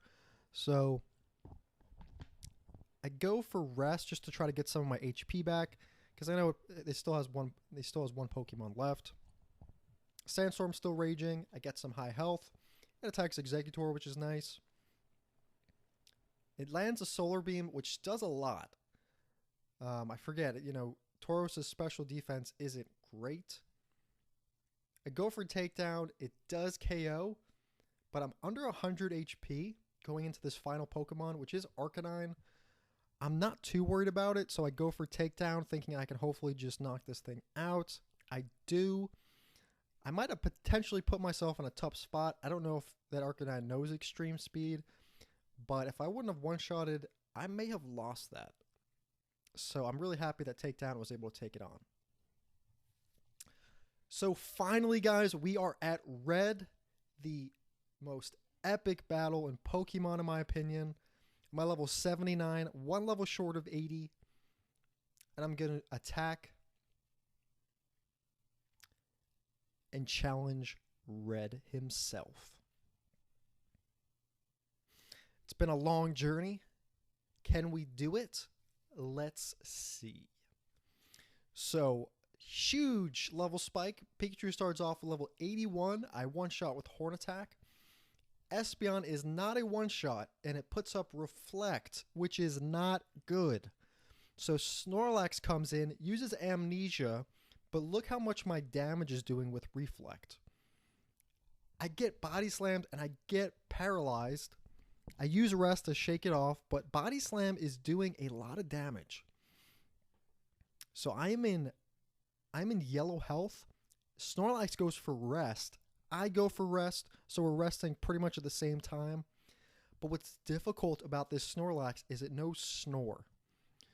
So I go for Rest just to try to get some of my HP back, because I know it still has one Pokemon left. Sandstorm still raging. I get some high health. It attacks Exeggutor, which is nice. It lands a Solar Beam, which does a lot. I forget, Tauros' special defense isn't great. I go for takedown. It does KO, but I'm under 100 HP going into this final Pokemon, which is Arcanine. I'm not too worried about it, so I go for takedown, thinking I can hopefully just knock this thing out. I do. I might have potentially put myself in a tough spot. I don't know if that Arcanine knows Extreme Speed, but if I wouldn't have one-shotted, I may have lost that. So I'm really happy that takedown was able to take it on. So finally, guys, we are at Red, the most epic battle in Pokemon, in my opinion. My level 79, one level short of 80. And I'm going to attack and challenge Red himself. It's been a long journey. Can we do it? Let's see. So, huge level spike. Pikachu starts off with level 81. I one-shot with Horn Attack. Espeon is not a one-shot, and it puts up Reflect, which is not good. So Snorlax comes in, uses Amnesia, but look how much my damage is doing with Reflect. I get Body Slammed, and I get paralyzed. I use Rest to shake it off, but Body Slam is doing a lot of damage. So I'm in yellow health. Snorlax goes for Rest. I go for Rest, so we're resting pretty much at the same time. But what's difficult about this Snorlax is it knows Snore.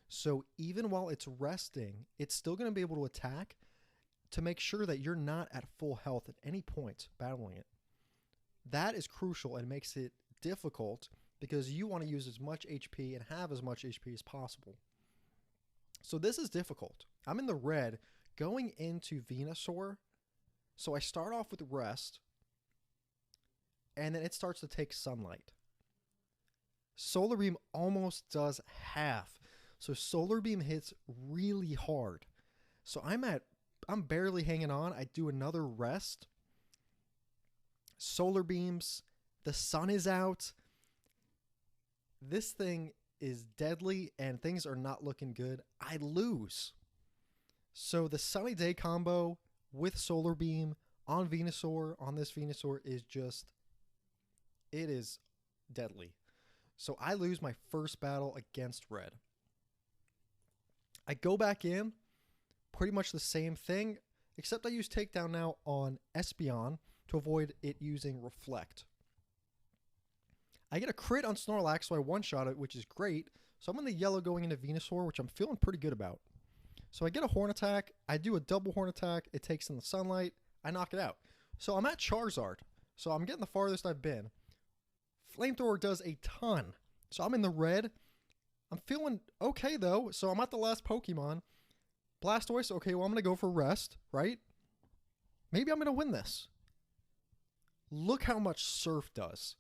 So even while it's resting, it's still going to be able to attack to make sure that you're not at full health at any point battling it. That is crucial and makes it difficult because you want to use as much HP and have as much HP as possible. So this is difficult. I'm in the red going into Venusaur. So I start off with rest, and then it starts to take sunlight. Solar Beam almost does half. So Solar Beam hits really hard. So I'm barely hanging on. I do another rest. Solar Beams. The sun is out. This thing is deadly and things are not looking good. I lose. So the Sunny Day combo with Solar Beam on Venusaur, on this Venusaur, is just, it is deadly. So I lose my first battle against Red. I go back in, pretty much the same thing, except I use Takedown now on Espeon to avoid it using Reflect. I get a crit on Snorlax, so I one-shot it, which is great. So I'm in the yellow going into Venusaur, which I'm feeling pretty good about. So I get a Horn Attack. I do a double Horn Attack. It takes in the sunlight. I knock it out. So I'm at Charizard. So I'm getting the farthest I've been. Flamethrower does a ton. So I'm in the red. I'm feeling okay, though. So I'm at the last Pokemon. Blastoise. Okay, well, I'm going to go for rest, right? Maybe I'm going to win this. Look how much Surf does.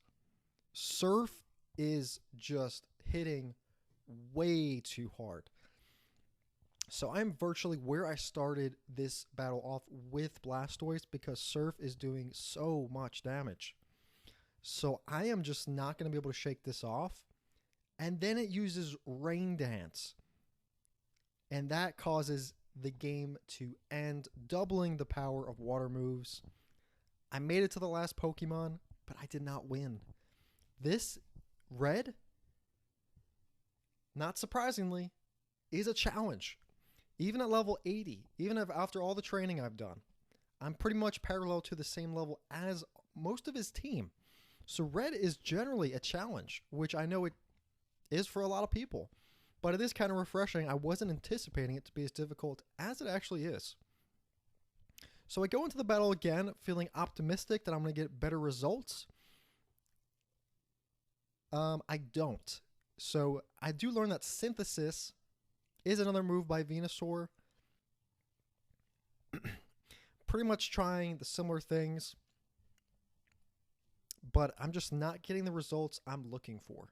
Surf is just hitting way too hard. So I'm virtually where I started this battle off with Blastoise because Surf is doing so much damage. So I am just not going to be able to shake this off. And then it uses Rain Dance. And that causes the game to end, doubling the power of water moves. I made it to the last Pokemon, but I did not win. This Red, not surprisingly, is a challenge. Even at level 80, even after all the training I've done, I'm pretty much parallel to the same level as most of his team. So Red is generally a challenge, which I know it is for a lot of people. But it is kind of refreshing. I wasn't anticipating it to be as difficult as it actually is. So I go into the battle again, feeling optimistic that I'm going to get better results. I don't. So I do learn that Synthesis is another move by Venusaur. Pretty much trying the similar things, but I'm just not getting the results I'm looking for.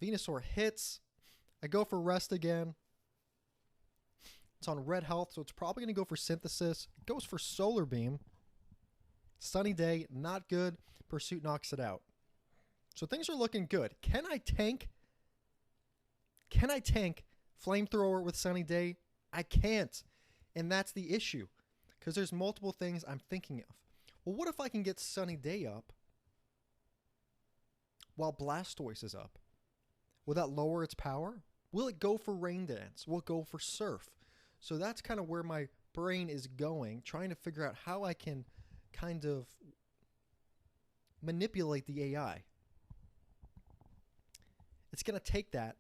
Venusaur hits. I go for rest again. It's on red health, so it's probably going to go for Synthesis. It goes for Solar Beam. Sunny Day, not good. Pursuit knocks it out. So things are looking good. Can I tank? Can I tank Flamethrower with Sunny Day? I can't. And that's the issue. Because there's multiple things I'm thinking of. Well, what if I can get Sunny Day up while Blastoise is up? Will that lower its power? Will it go for Rain Dance? Will it go for Surf? So that's kind of where my brain is going, trying to figure out how I can kind of manipulate the AI. It's going to take that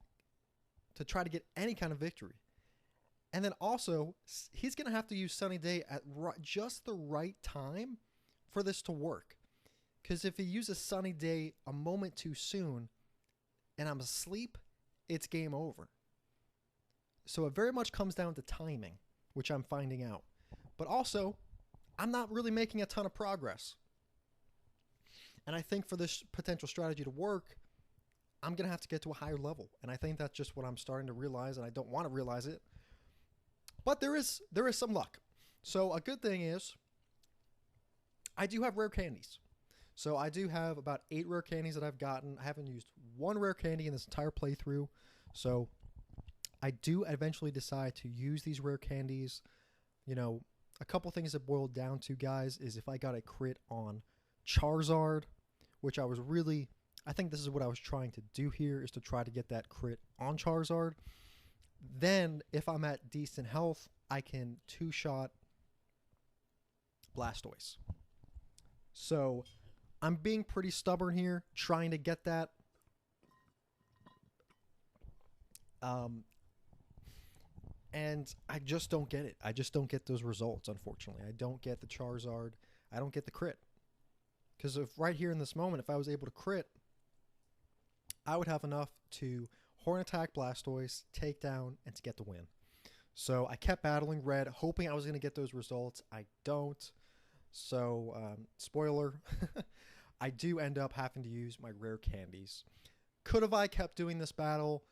to try to get any kind of victory. And then also, he's going to have to use Sunny Day at just the right time for this to work. Because if he uses Sunny Day a moment too soon and I'm asleep, it's game over. So it very much comes down to timing, which I'm finding out. But also, I'm not really making a ton of progress. And I think for this potential strategy to work, I'm going to have to get to a higher level. And I think that's just what I'm starting to realize, and I don't want to realize it. But there is some luck. So a good thing is, I do have rare candies. So I do have about 8 rare candies that I've gotten. I haven't used one rare candy in this entire playthrough. So I do eventually decide to use these rare candies. You know, a couple things that boiled down to, guys, is if I got a crit on Charizard, which I think this is what I was trying to do here, is to try to get that crit on Charizard. Then, if I'm at decent health, I can 2-shot Blastoise. So, I'm being pretty stubborn here, trying to get that. And I just don't get it. I just don't get those results, unfortunately. I don't get the Charizard. I don't get the crit. Because if right here in this moment, if I was able to crit, I would have enough to Horn Attack, Blastoise, Takedown, and to get the win. So I kept battling red, hoping I was going to get those results. I don't. So, spoiler, I do end up having to use my rare candies. Could have I kept doing this battle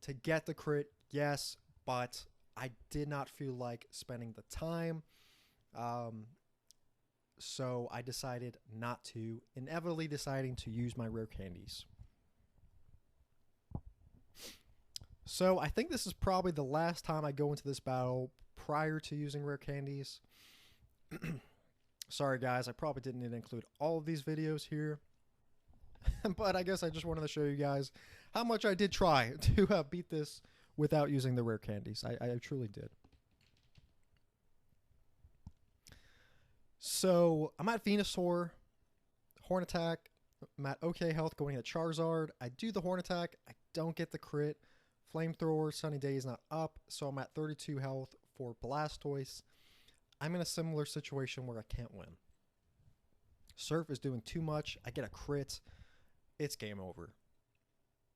to get the crit? Yes, but I did not feel like spending the time. So I decided not to, inevitably deciding to use my rare candies. So I think this is probably the last time I go into this battle prior to using rare candies. Sorry guys, I probably didn't need to include all of these videos here. But I guess I just wanted to show you guys how much I did try to beat this without using the rare candies. I truly did. So I'm at Venusaur, Horn Attack. I'm at okay health going at Charizard. I do the Horn Attack. I don't get the crit. Flamethrower, Sunny Day is not up, so I'm at 32 health for Blastoise. I'm in a similar situation where I can't win. Surf is doing too much. I get a crit. It's game over.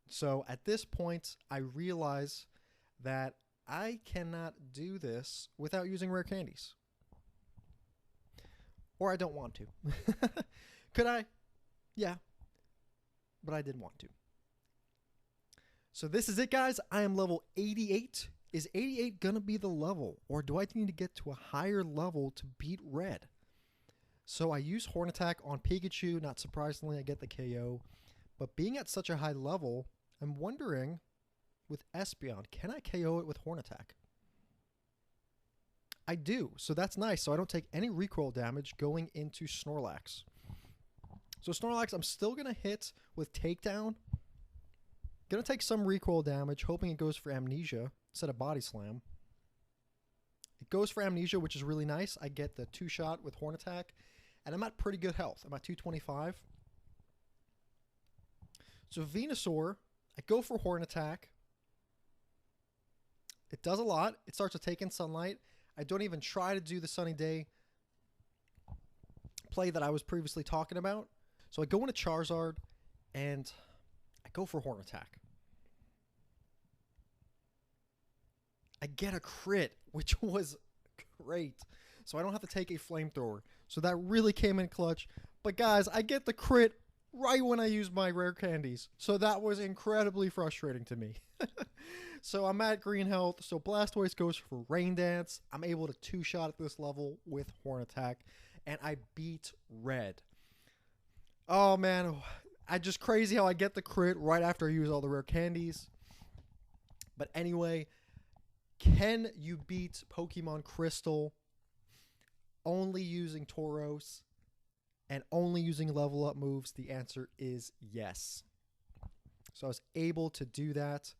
So at this point, I realize that I cannot do this without using rare candies. Or I don't want to. Could I? Yeah. But I didn't want to. So this is it, guys. I am level 88. Is 88 going to be the level? Or do I need to get to a higher level to beat red? So I use Horn Attack on Pikachu. Not surprisingly, I get the KO. But being at such a high level, I'm wondering, with Espeon, can I KO it with Horn Attack? I do. So that's nice. So I don't take any recoil damage going into Snorlax. So Snorlax, I'm still going to hit with Takedown. Going to take some recoil damage, hoping it goes for Amnesia instead of Body Slam. It goes for Amnesia, which is really nice. I get the 2-shot with Horn Attack, and I'm at pretty good health. I'm at 225. So Venusaur, I go for Horn Attack. It does a lot. It starts to take in sunlight. I don't even try to do the Sunny Day play that I was previously talking about. So I go into Charizard, and I go for Horn Attack. I get a crit, which was great. So I don't have to take a Flamethrower. So that really came in clutch. But guys, I get the crit right when I use my rare candies. So that was incredibly frustrating to me. So I'm at green health. So Blastoise goes for Rain Dance. I'm able to 2-shot at this level with Horn Attack. And I beat red. Oh man, I just crazy how I get the crit right after I use all the rare candies. But anyway, can you beat Pokemon Crystal only using Tauros and only using level up moves? The answer is yes. So I was able to do that.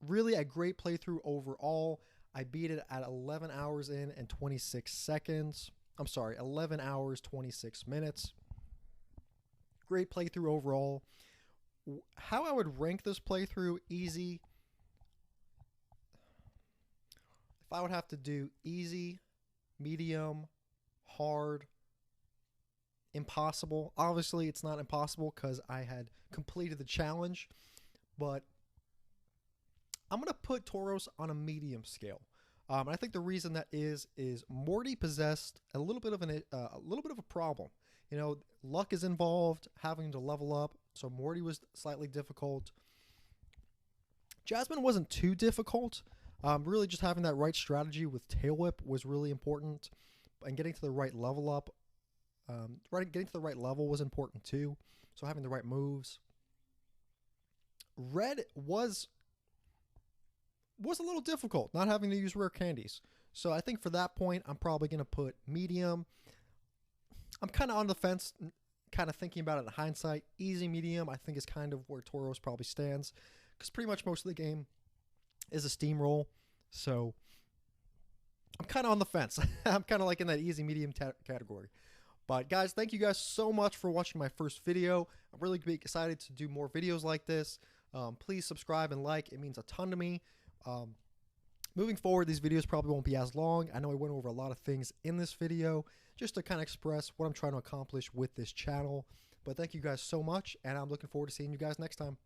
Really a great playthrough overall. I beat it at 11 hours in and 26 seconds. I'm sorry, 11 hours, 26 minutes. Great playthrough overall. How I would rank this playthrough, easy. If I would have to do easy, medium, hard, impossible. Obviously, it's not impossible because I had completed the challenge, but I'm going to put Tauros on a medium scale. And I think the reason that is Morty possessed a little bit of a problem. You know, luck is involved, having to level up. So Morty was slightly difficult. Jasmine wasn't too difficult. Really just having that right strategy with Tail Whip was really important. And getting to the right level up, getting to the right level was important too. So having the right moves. Red was a little difficult, not having to use rare candies. So I think for that point, I'm probably going to put medium. I'm kind of on the fence, kind of thinking about it in hindsight. Easy, medium, I think is kind of where Tauros probably stands, because pretty much most of the game is a steamroll. So I'm kind of on the fence. I'm kind of like in that easy, medium category. But guys, thank you guys so much for watching my first video. I'm really excited to do more videos like this. Please subscribe and like. It means a ton to me. Moving forward, these videos probably won't be as long. I know I went over a lot of things in this video just to kind of express what I'm trying to accomplish with this channel. But thank you guys so much, and I'm looking forward to seeing you guys next time.